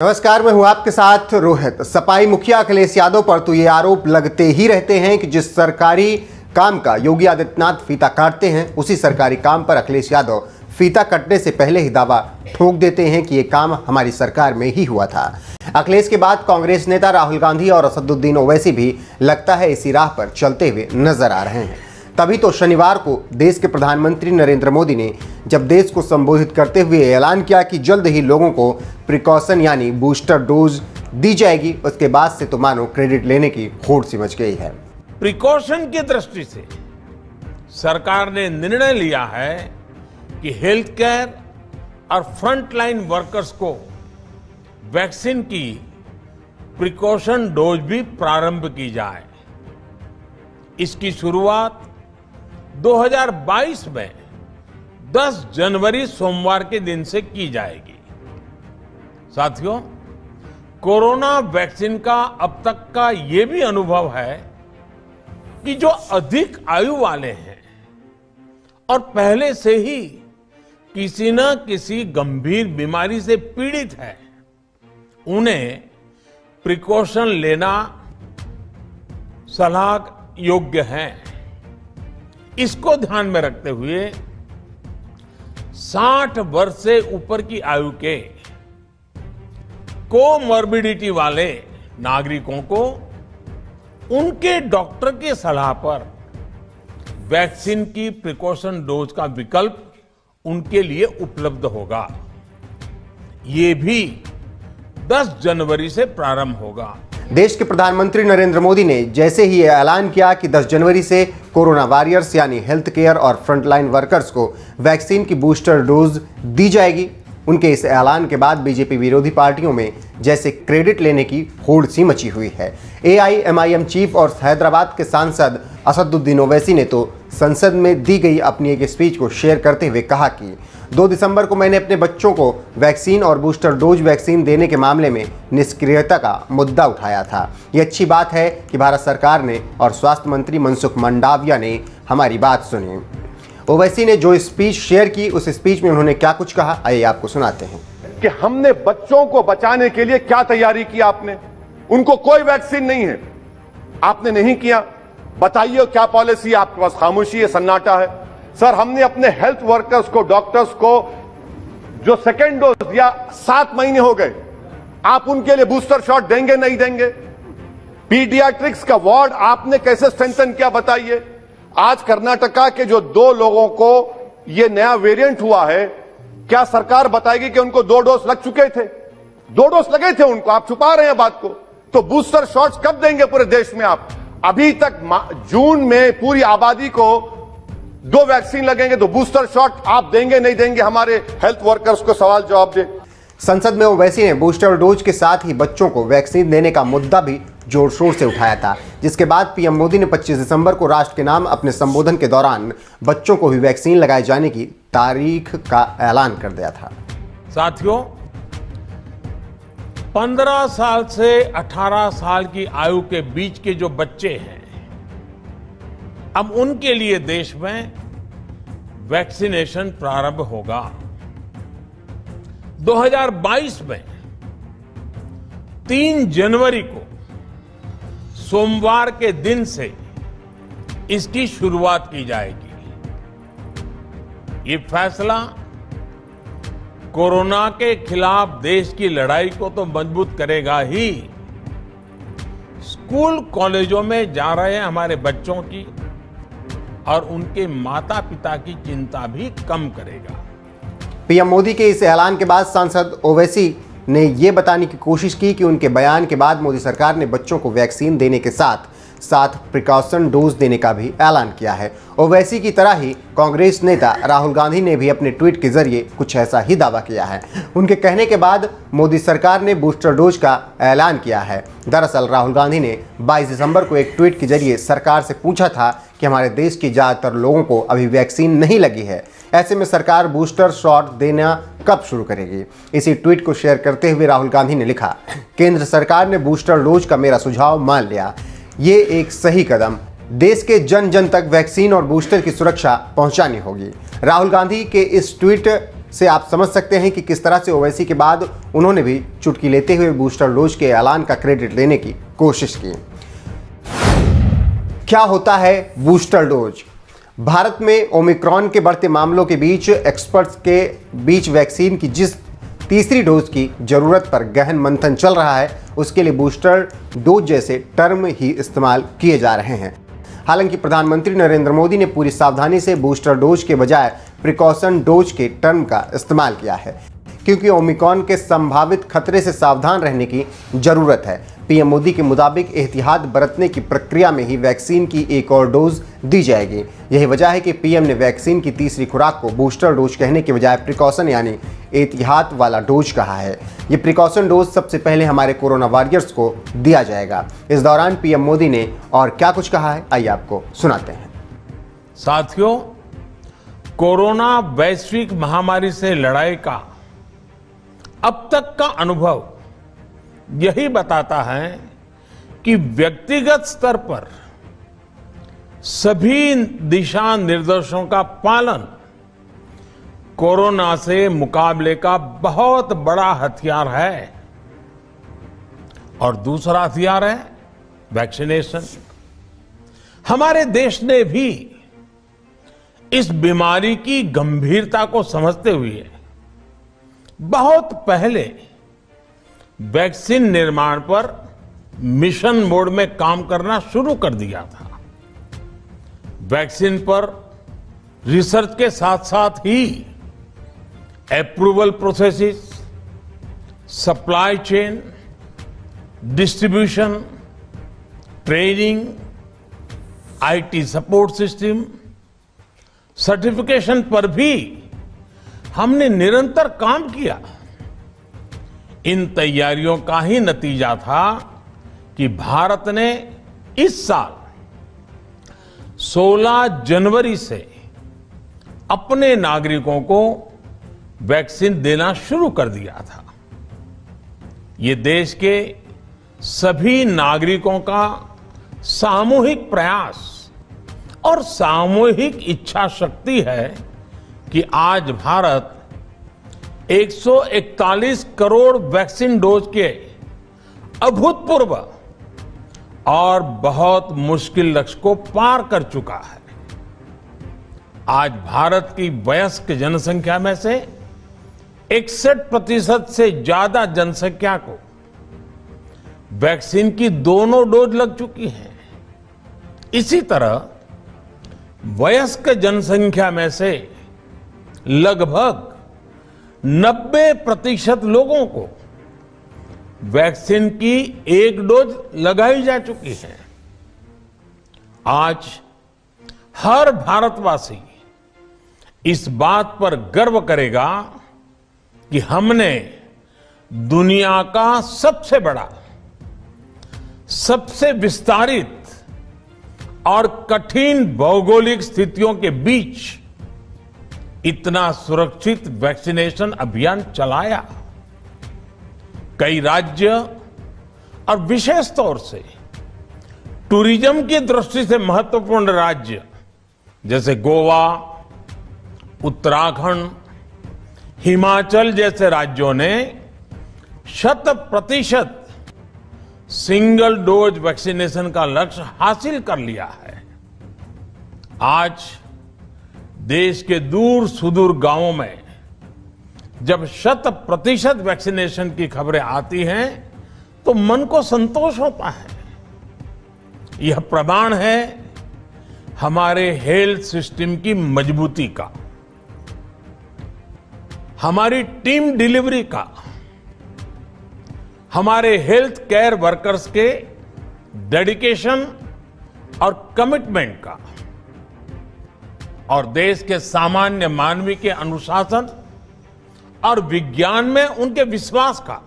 नमस्कार, मैं हूं आपके साथ रोहित। सपाई मुखिया अखिलेश यादव पर तो ये आरोप लगते ही रहते हैं कि जिस सरकारी काम का योगी आदित्यनाथ फीता काटते हैं, उसी सरकारी काम पर अखिलेश यादव फीता कटने से पहले ही दावा ठोक देते हैं कि ये काम हमारी सरकार में ही हुआ था। अखिलेश के बाद कांग्रेस नेता राहुल गांधी और असदुद्दीन ओवैसी भी लगता है इसी राह पर चलते हुए नजर आ रहे हैं। तभी तो शनिवार को देश के प्रधानमंत्री नरेंद्र मोदी ने जब देश को संबोधित करते हुए ऐलान किया कि जल्द ही लोगों को प्रिकॉशन यानी बूस्टर डोज दी जाएगी, उसके बाद से तो मानो क्रेडिट लेने की होड़ सी मच गई है। प्रिकॉशन की दृष्टि से सरकार ने निर्णय लिया है कि हेल्थ केयर और फ्रंटलाइन वर्कर्स को वैक्सीन की प्रिकॉशन डोज भी प्रारंभ की जाए। इसकी शुरुआत 2022 में 10 जनवरी सोमवार के दिन से की जाएगी। साथियों, कोरोना वैक्सीन का अब तक का ये भी अनुभव है कि जो अधिक आयु वाले हैं और पहले से ही किसी न किसी गंभीर बीमारी से पीड़ित है, उन्हें प्रिकॉशन लेना सलाह योग्य है। इसको ध्यान में रखते हुए 60 वर्ष से ऊपर की आयु के कोमॉर्बिडिटी वाले नागरिकों को उनके डॉक्टर की सलाह पर वैक्सीन की प्रिकॉशन डोज का विकल्प उनके लिए उपलब्ध होगा। ये भी 10 जनवरी से प्रारंभ होगा। देश के प्रधानमंत्री नरेंद्र मोदी ने जैसे ही यह ऐलान किया कि 10 जनवरी से कोरोना वॉरियर्स यानी हेल्थ केयर और फ्रंटलाइन वर्कर्स को वैक्सीन की बूस्टर डोज दी जाएगी, उनके इस ऐलान के बाद बीजेपी विरोधी पार्टियों में जैसे क्रेडिट लेने की होड़ सी मची हुई है। एआईएमआईएम चीफ और हैदराबाद के सांसद असदुद्दीन ओवैसी ने तो संसद में दी गई अपनी एक स्पीच को शेयर करते हुए कहा कि 2 दिसंबर को मैंने अपने बच्चों को वैक्सीन और बूस्टर डोज वैक्सीन देने के मामले में निष्क्रियता का मुद्दा उठाया था। ये अच्छी बात है कि भारत सरकार ने और स्वास्थ्य मंत्री मनसुख मंडाविया ने हमारी बात सुनी। ओवैसी ने जो स्पीच शेयर की, उस स्पीच में उन्होंने क्या कुछ कहा, आइए आपको सुनाते हैं। कि हमने बच्चों को बचाने के लिए क्या तैयारी की आपने? उनको कोई वैक्सीन नहीं है, आपने नहीं किया। बताइए क्या पॉलिसी? आपके पास खामोशी है, सन्नाटा है। सर, हमने अपने हेल्थ वर्कर्स को, डॉक्टर्स को जो सेकेंड डोज दिया, 7 महीने हो गए, आप उनके लिए बूस्टर शॉट देंगे नहीं देंगे? पीडियाट्रिक्स का वार्ड आपने कैसे स्ट्रेंथन किया, बताइए। आज कर्नाटका के जो 2 लोगों को ये नया वेरिएंट हुआ है, क्या सरकार बताएगी कि उनको 2 डोज लग चुके थे? 2 डोज लगे थे उनको, आप छुपा रहे हैं बात को। तो बूस्टर शॉट्स कब देंगे पूरे देश में आप? अभी तक जून में पूरी आबादी को 2 वैक्सीन लगेंगे, तो बूस्टर शॉट आप देंगे नहीं देंगे? हमारे हेल्थ वर्कर्स को सवाल जवाब दे। संसद में ओवैसी ने बूस्टर डोज के साथ ही बच्चों को वैक्सीन देने का मुद्दा भी जोर शोर से उठाया था, जिसके बाद पीएम मोदी ने 25 दिसंबर को राष्ट्र के नाम अपने संबोधन के दौरान बच्चों को भी वैक्सीन लगाए जाने की तारीख का ऐलान कर दिया था। साथियों, 15 साल से 18 साल की आयु के बीच के जो बच्चे हैं, अब उनके लिए देश में वैक्सीनेशन प्रारंभ होगा। 2022 में 3 जनवरी को सोमवार के दिन से इसकी शुरुआत की जाएगी। ये फैसला कोरोना के खिलाफ देश की लड़ाई को तो मजबूत करेगा ही, स्कूल कॉलेजों में जा रहे हमारे बच्चों की और उनके माता पिता की चिंता भी कम करेगा। पीएम मोदी के इस ऐलान के बाद सांसद ओवैसी ने ये बताने की कोशिश की कि उनके बयान के बाद मोदी सरकार ने बच्चों को वैक्सीन देने के साथ साथ प्रिकॉशन डोज देने का भी ऐलान किया है। ओवैसी की तरह ही कांग्रेस नेता राहुल गांधी ने भी अपने ट्वीट के जरिए कुछ ऐसा ही दावा किया है। उनके कहने के बाद मोदी सरकार ने बूस्टर डोज का ऐलान किया है। दरअसल राहुल गांधी ने 22 दिसंबर को एक ट्वीट के जरिए सरकार से पूछा था कि हमारे देश के ज़्यादातर लोगों को अभी वैक्सीन नहीं लगी है, ऐसे में सरकार बूस्टर शॉट देना कब शुरू करेगी। इसी ट्वीट को शेयर करते हुए राहुल गांधी ने लिखा, केंद्र सरकार ने बूस्टर डोज का मेरा सुझाव मान लिया, ये एक सही कदम, देश के जन जन तक वैक्सीन और बूस्टर की सुरक्षा पहुंचानी होगी। राहुल गांधी के इस ट्वीट से आप समझ सकते हैं कि किस तरह से ओवैसी के बाद उन्होंने भी चुटकी लेते हुए बूस्टर डोज के ऐलान का क्रेडिट लेने की कोशिश की। क्या होता है बूस्टर डोज? भारत में ओमिक्रॉन के बढ़ते मामलों के बीच एक्सपर्ट्स के बीच वैक्सीन की जिस तीसरी डोज की जरूरत पर गहन मंथन चल रहा है, उसके लिए बूस्टर डोज जैसे टर्म ही इस्तेमाल किए जा रहे हैं। हालांकि प्रधानमंत्री नरेंद्र मोदी ने पूरी सावधानी से बूस्टर डोज के बजाय प्रिकॉशन डोज के टर्म का इस्तेमाल किया है, क्योंकि ओमिक्रॉन के संभावित खतरे से सावधान रहने की जरूरत है। पीएम मोदी के मुताबिक एहतियात बरतने की प्रक्रिया में ही वैक्सीन की एक और डोज दी जाएगी। यही वजह है कि पीएम ने वैक्सीन की तीसरी खुराक को बूस्टर डोज कहने के बजाय प्रिकॉशन यानी एहतियात वाला डोज कहा है। ये प्रिकॉशन डोज सबसे पहले हमारे कोरोना वॉरियर्स को दिया जाएगा। इस दौरान पीएम मोदी ने और क्या कुछ कहा है, आइए आपको सुनाते हैं। साथियों, कोरोना वैश्विक महामारी से लड़ाई का अब तक का अनुभव यही बताता है कि व्यक्तिगत स्तर पर सभी दिशा निर्देशों का पालन कोरोना से मुकाबले का बहुत बड़ा हथियार है। और दूसरा हथियार है वैक्सीनेशन। हमारे देश ने भी इस बीमारी की गंभीरता को समझते हुए बहुत पहले वैक्सीन निर्माण पर मिशन मोड में काम करना शुरू कर दिया था। वैक्सीन पर रिसर्च के साथ साथ ही approval processes, supply chain, distribution, training, IT support system, certification पर भी हमने निरंतर काम किया। इन तैयारियों का ही नतीजा था कि भारत ने इस साल 16 जनवरी से अपने नागरिकों को वैक्सीन देना शुरू कर दिया था। ये देश के सभी नागरिकों का सामूहिक प्रयास और सामूहिक इच्छा शक्ति है कि आज भारत 141 करोड़ वैक्सीन डोज के अभूतपूर्व और बहुत मुश्किल लक्ष्य को पार कर चुका है। आज भारत की वयस्क जनसंख्या में से 61% से ज्यादा जनसंख्या को वैक्सीन की दोनों डोज लग चुकी है। इसी तरह वयस्क जनसंख्या में से लगभग 90% लोगों को वैक्सीन की एक डोज लगाई जा चुकी है। आज हर भारतवासी इस बात पर गर्व करेगा कि हमने दुनिया का सबसे बड़ा, सबसे विस्तारित और कठिन भौगोलिक स्थितियों के बीच इतना सुरक्षित वैक्सीनेशन अभियान चलाया। कई राज्य और विशेष तौर से टूरिज्म की दृष्टि से महत्वपूर्ण राज्य जैसे गोवा, उत्तराखंड, हिमाचल जैसे राज्यों ने 100% सिंगल डोज वैक्सीनेशन का लक्ष्य हासिल कर लिया है। आज देश के दूर सुदूर गांवों में जब 100% वैक्सीनेशन की खबरें आती हैं तो मन को संतोष होता है। यह प्रमाण है हमारे हेल्थ सिस्टम की मजबूती का, हमारी टीम डिलीवरी का, हमारे हेल्थ केयर वर्कर्स के डेडिकेशन और कमिटमेंट का, और देश के सामान्य मानवी के अनुशासन और विज्ञान में उनके विश्वास का।